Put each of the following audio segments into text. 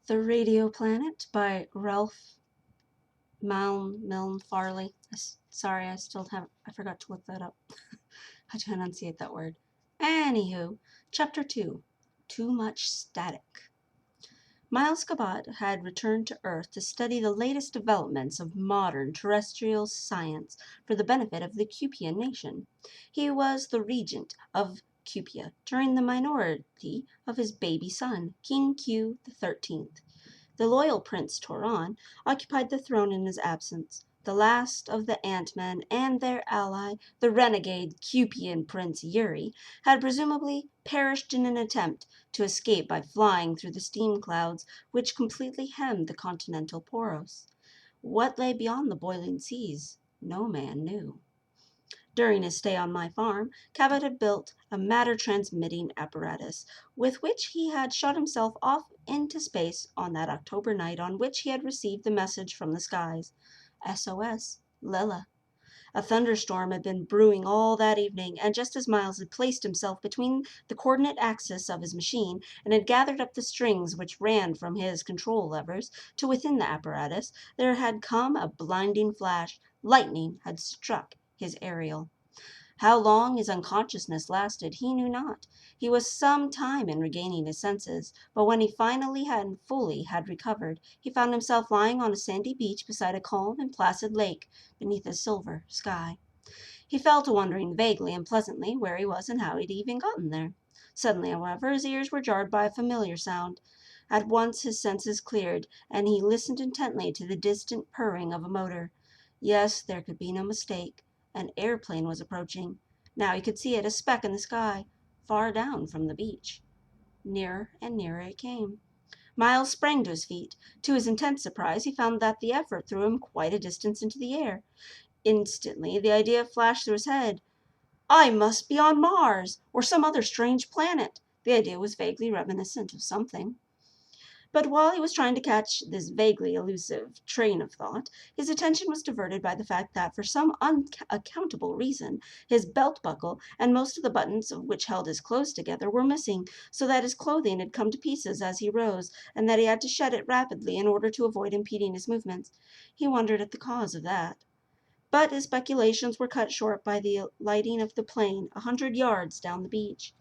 The Radio Planet by Ralph Milne Farley. Sorry, I forgot to look that up. How to enunciate that word. Anywho, Chapter 2, Too Much Static. Miles Cabot had returned to Earth to study the latest developments of modern terrestrial science for the benefit of the Cupian nation. He was the regent of Cupia during the minority of his baby son, King Q the 13th. The loyal Prince Toron occupied the throne in his absence. The last of the Ant-Men and their ally, the renegade Cupian Prince Yuri, had presumably perished in an attempt to escape by flying through the steam clouds which completely hemmed the continental Poros. What lay beyond the boiling seas, no man knew. During his stay on my farm, Cabot had built a matter-transmitting apparatus, with which he had shot himself off into space on that October night on which he had received the message from the skies. SOS, Lila. A thunderstorm had been brewing all that evening, and just as Miles had placed himself between the coordinate axis of his machine and had gathered up the strings which ran from his control levers to within the apparatus, there had come a blinding flash. Lightning had struck his aerial. How long his unconsciousness lasted he knew not. He was some time in regaining his senses, but when he finally and fully had recovered, he found himself lying on a sandy beach beside a calm and placid lake beneath a silver sky. He fell to wondering vaguely and pleasantly where he was and how he'd even gotten there. Suddenly, however, his ears were jarred by a familiar sound. At once his senses cleared, and he listened intently to the distant purring of a motor. Yes, there could be no mistake. An airplane was approaching. Now he could see it, a speck in the sky, far down from the beach. Nearer and nearer it came. Miles sprang to his feet. To his intense surprise, he found that the effort threw him quite a distance into the air. Instantly the idea flashed through his head. I must be on Mars, or some other strange planet. The idea was vaguely reminiscent of something. But while he was trying to catch this vaguely elusive train of thought, his attention was diverted by the fact that, for some unaccountable reason, his belt buckle and most of the buttons which held his clothes together were missing, so that his clothing had come to pieces as he rose, and that he had to shed it rapidly in order to avoid impeding his movements. He wondered at the cause of that. But his speculations were cut short by the lighting of the plane 100 yards down the beach.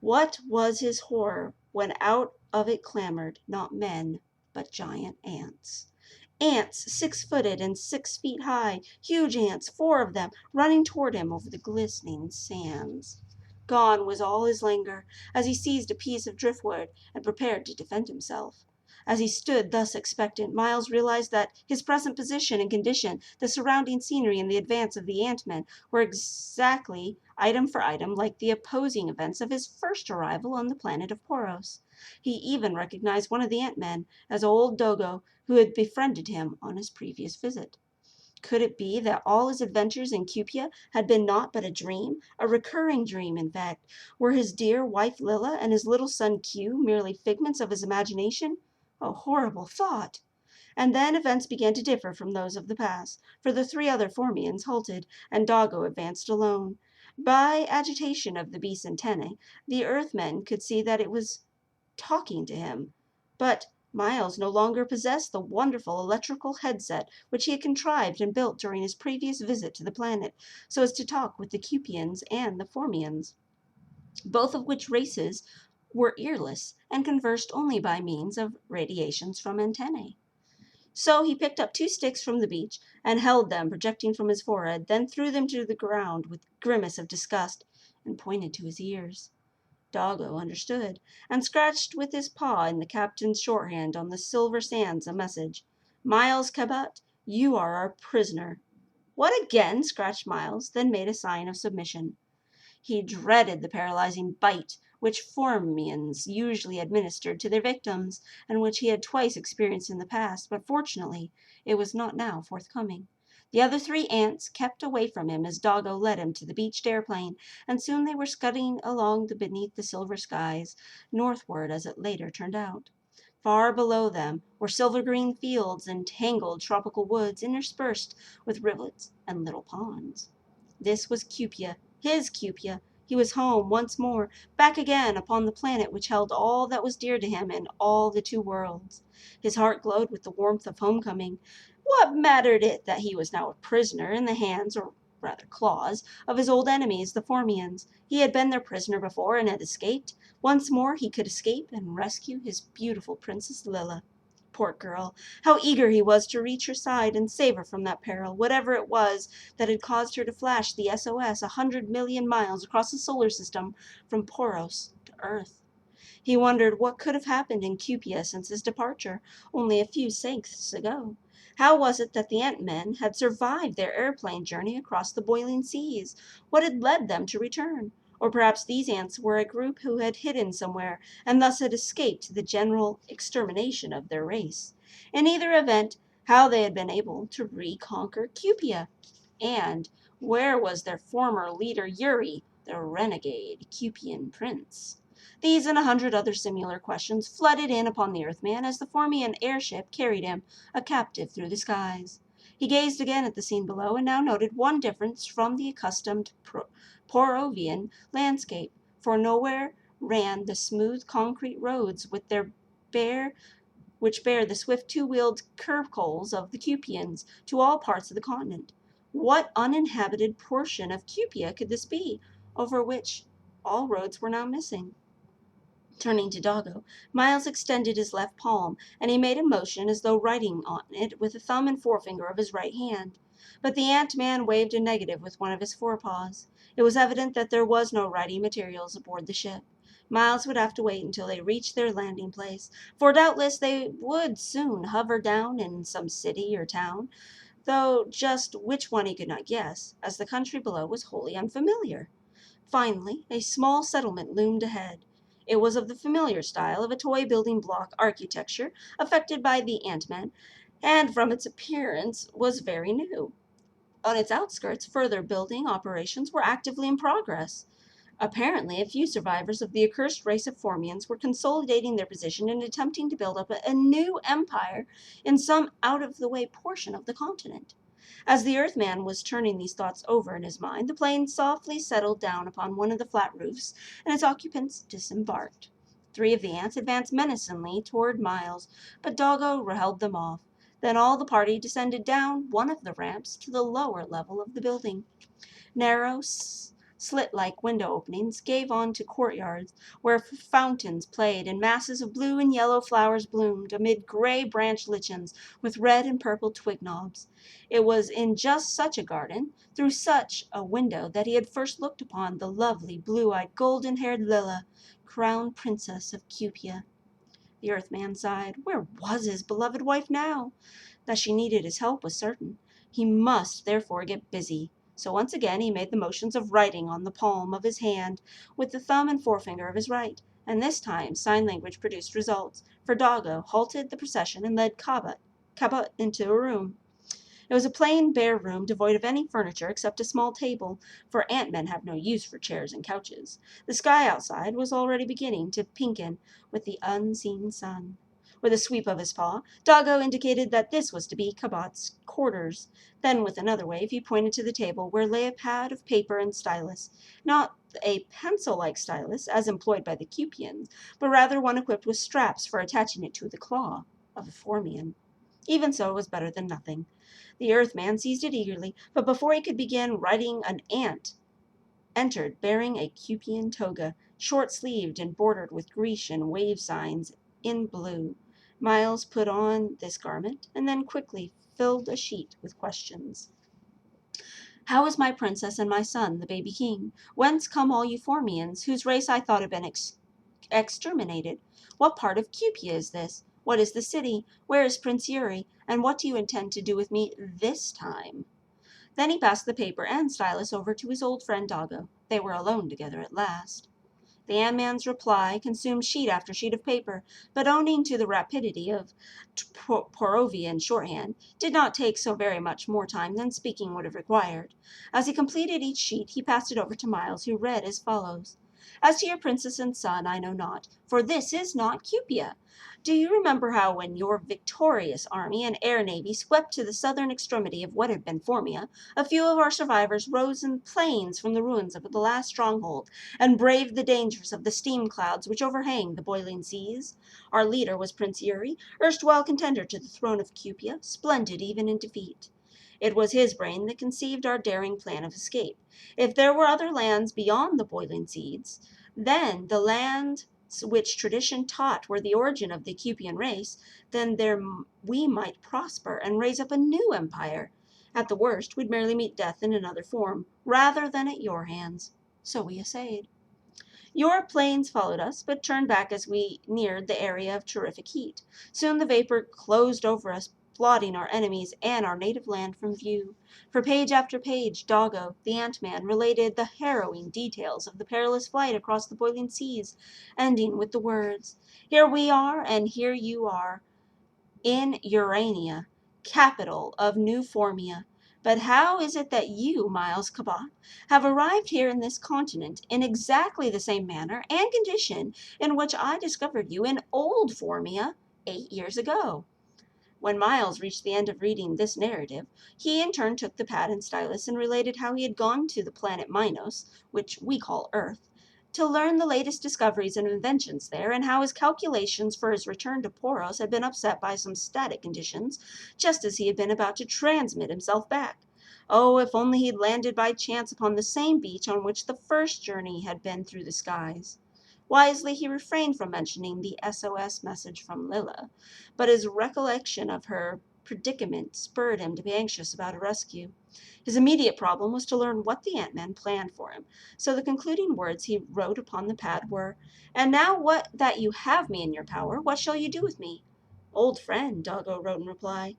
What was his horror when out of it clambered, not men, but giant ants. Ants 6-footed and 6 feet high, huge ants, 4 of them, running toward him over the glistening sands. Gone was all his languor, as he seized a piece of driftwood and prepared to defend himself. As he stood thus expectant, Miles realized that his present position and condition, the surrounding scenery, and the advance of the ant-men were exactly, item for item, like the opposing events of his first arrival on the planet of Poros. He even recognized one of the ant-men as old Dogo, who had befriended him on his previous visit. Could it be that all his adventures in Cupia had been naught but a dream, a recurring dream, in fact? Were his dear wife Lila and his little son Q merely figments of his imagination? A horrible thought! And then events began to differ from those of the past, for the 3 other Formians halted, and Doggo advanced alone. By agitation of the beast's antennae, the Earthmen could see that it was talking to him. But Miles no longer possessed the wonderful electrical headset which he had contrived and built during his previous visit to the planet, so as to talk with the Cupians and the Formians, both of which races were earless and conversed only by means of radiations from antennae. So he picked up 2 sticks from the beach and held them projecting from his forehead, then threw them to the ground with a grimace of disgust and pointed to his ears. Doggo understood, and scratched with his paw in the captain's shorthand on the silver sands a message. Miles Cabot, you are our prisoner. What again? Scratched Miles, then made a sign of submission. He dreaded the paralyzing bite which Formians usually administered to their victims, and which he had twice experienced in the past, but fortunately it was not now forthcoming. The other 3 ants kept away from him as Doggo led him to the beached airplane, and soon they were scudding along beneath the silver skies, northward as it later turned out. Far below them were silver-green fields and tangled tropical woods interspersed with rivulets and little ponds. This was Cupia, his Cupia, He was home once more, back again upon the planet which held all that was dear to him in all the two worlds. His heart glowed with the warmth of homecoming. What mattered it that he was now a prisoner in the hands, or rather claws, of his old enemies, the Formians? He had been their prisoner before and had escaped. Once more he could escape and rescue his beautiful Princess Lilla. Poor girl! How eager he was to reach her side and save her from that peril, whatever it was that had caused her to flash the SOS 100 million miles across the solar system from Poros to Earth. He wondered what could have happened in Cupia since his departure, only a few seconds ago. How was it that the Ant-Men had survived their airplane journey across the boiling seas? What had led them to return? Or perhaps these ants were a group who had hidden somewhere and thus had escaped the general extermination of their race. In either event, how they had been able to reconquer Cupia. And where was their former leader Yuri, the renegade Cupian prince? These and 100 other similar questions flooded in upon the Earthman as the Formian airship carried him, a captive, through the skies. He gazed again at the scene below and now noted one difference from the accustomed Porovian landscape, for nowhere ran the smooth concrete roads with their bare which bear the swift two-wheeled curvecoals of the Cupians to all parts of the continent. What uninhabited portion of Cupia could this be, over which all roads were now missing? Turning to Doggo, Miles extended his left palm, and he made a motion as though writing on it with the thumb and forefinger of his right hand. But the ant-man waved a negative with one of his forepaws. It was evident that there was no writing materials aboard the ship. Miles would have to wait until they reached their landing place, for doubtless they would soon hover down in some city or town, though just which one he could not guess, as the country below was wholly unfamiliar. Finally, a small settlement loomed ahead. It was of the familiar style of a toy building block architecture affected by the Ant-Man, and from its appearance was very new. On its outskirts, further building operations were actively in progress. Apparently, a few survivors of the accursed race of Formians were consolidating their position and attempting to build up a new empire in some out-of-the-way portion of the continent. As the Earthman was turning these thoughts over in his mind, the plane softly settled down upon one of the flat roofs, and its occupants disembarked. 3 of the ants advanced menacingly toward Miles, but Doggo held them off. Then all the party descended down one of the ramps to the lower level of the building. Narrow, slit-like window openings gave on to courtyards where fountains played and masses of blue and yellow flowers bloomed amid gray branch lichens with red and purple twig knobs. It was in just such a garden, through such a window, that he had first looked upon the lovely, blue-eyed, golden-haired Lilla, crowned princess of Cupia. The Earthman sighed. Where was his beloved wife now? That she needed his help was certain. He must therefore get busy. So once again he made the motions of writing on the palm of his hand with the thumb and forefinger of his right, and this time sign language produced results, for Doggo halted the procession and led Cabot into a room. It was a plain, bare room, devoid of any furniture except a small table, for ant-men have no use for chairs and couches. The sky outside was already beginning to pinken with the unseen sun. With a sweep of his paw, Doggo indicated that this was to be Cabot's quarters. Then, with another wave, he pointed to the table where lay a pad of paper and stylus. Not a pencil-like stylus, as employed by the Cupians, but rather one equipped with straps for attaching it to the claw of a Formian. Even so, it was better than nothing. The Earthman seized it eagerly, but before he could begin writing, an ant entered bearing a Cupian toga, short-sleeved and bordered with Grecian wave signs in blue. Miles put on this garment and then quickly filled a sheet with questions. How is my princess and my son, the baby king? Whence come all you Formians, whose race I thought had been exterminated? What part of Cupia is this? What is the city? Where is Prince Yuri? And what do you intend to do with me this time? Then he passed the paper and stylus over to his old friend Doggo. They were alone together at last. The Ant-Man's reply consumed sheet after sheet of paper, but owing to the rapidity of Porovian shorthand, did not take so very much more time than speaking would have required. As he completed each sheet, he passed it over to Miles, who read as follows. As to your princess and son, I know not, for this is not Cupia. Do you remember how, when your victorious army and air navy swept to the southern extremity of what had been Formia, a few of our survivors rose in planes from the ruins of the last stronghold, and braved the dangers of the steam clouds which overhang the boiling seas? Our leader was Prince Uri, erstwhile contender to the throne of Cupia, splendid even in defeat. It was his brain that conceived our daring plan of escape. If there were other lands beyond the boiling seas, then the lands which tradition taught were the origin of the Cupian race, then there we might prosper and raise up a new empire. At the worst, we'd merely meet death in another form, rather than at your hands. So we essayed. Your planes followed us, but turned back as we neared the area of terrific heat. Soon the vapor closed over us, blotting our enemies and our native land from view. For page after page, Doggo, the Ant-Man, related the harrowing details of the perilous flight across the boiling seas, ending with the words, "Here we are, and here you are, in Urania, capital of New Formia. But how is it that you, Miles Cabot, have arrived here in this continent in exactly the same manner and condition in which I discovered you in Old Formia 8 years ago?" When Miles reached the end of reading this narrative, he in turn took the pad and stylus and related how he had gone to the planet Minos, which we call Earth, to learn the latest discoveries and inventions there, and how his calculations for his return to Poros had been upset by some static conditions, just as he had been about to transmit himself back. Oh, if only he'd landed by chance upon the same beach on which the first journey had been through the skies. Wisely he refrained from mentioning the SOS message from Lilla, but his recollection of her predicament spurred him to be anxious about a rescue. His immediate problem was to learn what the Ant-Man planned for him, so the concluding words he wrote upon the pad were, "And now what that you have me in your power, what shall you do with me?" "Old friend," Doggo wrote in reply,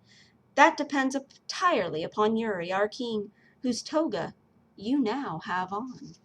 "that depends entirely upon Uri, our king, whose toga you now have on."